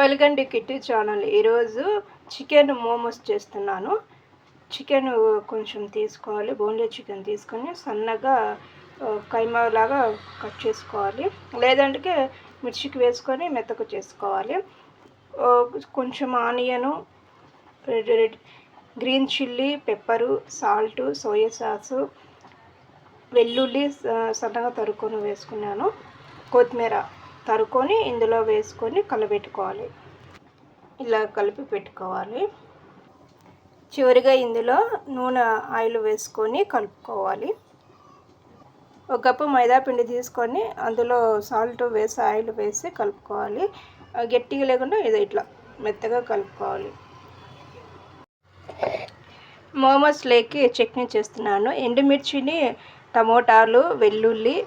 Welcome to kitty channel. ఈరోజు chicken momos చేస్తున్నాను. Chicken కొంచెం తీసుకోవాలి, బోన్లెస్ చికెన్ తీసుకొని సన్నగా కైమాలాగా కట్ చేసుకోవాలి, లేదంటే మిర్చికి వేసుకొని మెత్తగా చేసుకోవాలి. కొంచెం onion, green chilli, pepper, salt, soya sauce, వెల్లుల్లి సన్నగా తరుక్కొని వేసుకున్నాను, కొత్తిమీర తరుక్కొని ఇందులో వేసుకొని కలబెట్టుకోవాలి. ఇలా కలిపి పెట్టుకోవాలి. చివరిగా ఇందులో నూనె ఆయిల్ వేసుకొని కలుపుకోవాలి. ఒక కప్పు మైదా పిండి తీసుకొని అందులో సాల్ట్ వేసి ఆయిల్ వేసి కలుపుకోవాలి. గట్టిగా లేకుండా ఇది ఇట్లా మెత్తగా కలుపుకోవాలి. మోమోస్ లేకి చట్నీ చేస్తున్నాను. ఎండుమిర్చిని, టమోటాలు, వెల్లుల్లి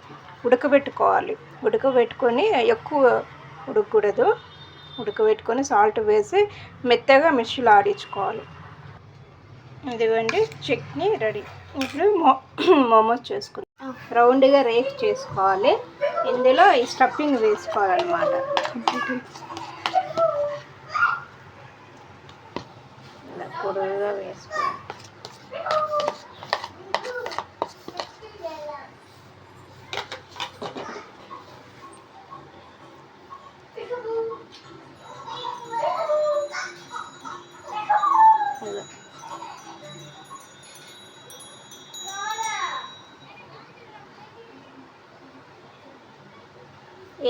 ఉడకబెట్టుకోవాలి. ఉడకబెట్టుకొని ఎక్కువ ఉడకకూడదు. ఉడకబెట్టుకొని సాల్ట్ వేసి మెత్తగా మిర్చిలు ఆడించుకోవాలి. ఇదిగోండి చట్నీ రెడీ. ఇప్పుడు మోమోస్ చేసుకుంటాం. రౌండ్గా రేక్ చేసుకోవాలి. ఇందులో ఈ స్టఫింగ్ వేసుకోవాలన్నమాట. ఇలా పొడుగుగా వేసుకోవాలి.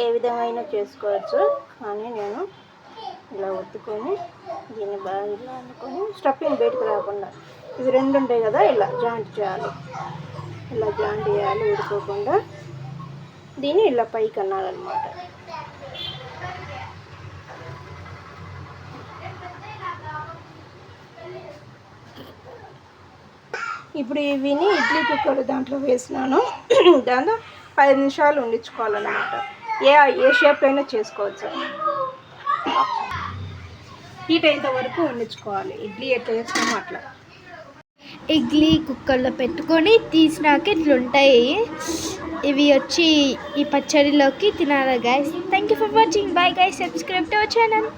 ఏ విధమైన చేసుకోవచ్చు, కానీ నేను ఇలా ఒత్తుకొని దీన్ని బాగా ఇలా అనుకొని స్టఫింగ్ బయటకు రాకుండా ఇవి రెండు ఉంటాయి కదా, ఇలా జాయింట్ చేయాలి. ఇలా జాయింట్ చేయాలి, ఊడుకోకుండా దీన్ని ఇలా పైకి అనాలన్నమాట. ఇప్పుడు ఇవిని ఇడ్లీ కుక్కర్ దాంట్లో వేసినాను. దాంతో 10 నిమిషాలు ఉండించుకోవాలన్నమాట. ఏ షేప్ అయినా చేసుకోవచ్చు. హీట్ అయ్యేంత వరకు ఉండించుకోవాలి. ఇడ్లీ ఎట్లా చేస్తామో అట్లా. ఇడ్లీ కుక్కర్లో పెట్టుకొని తీసినాక ఇట్లుంటాయి. ఇవి వచ్చి ఈ పచ్చడిలోకి తినాలి guys. Thank you for watching. Bye guys. Subscribe to our channel.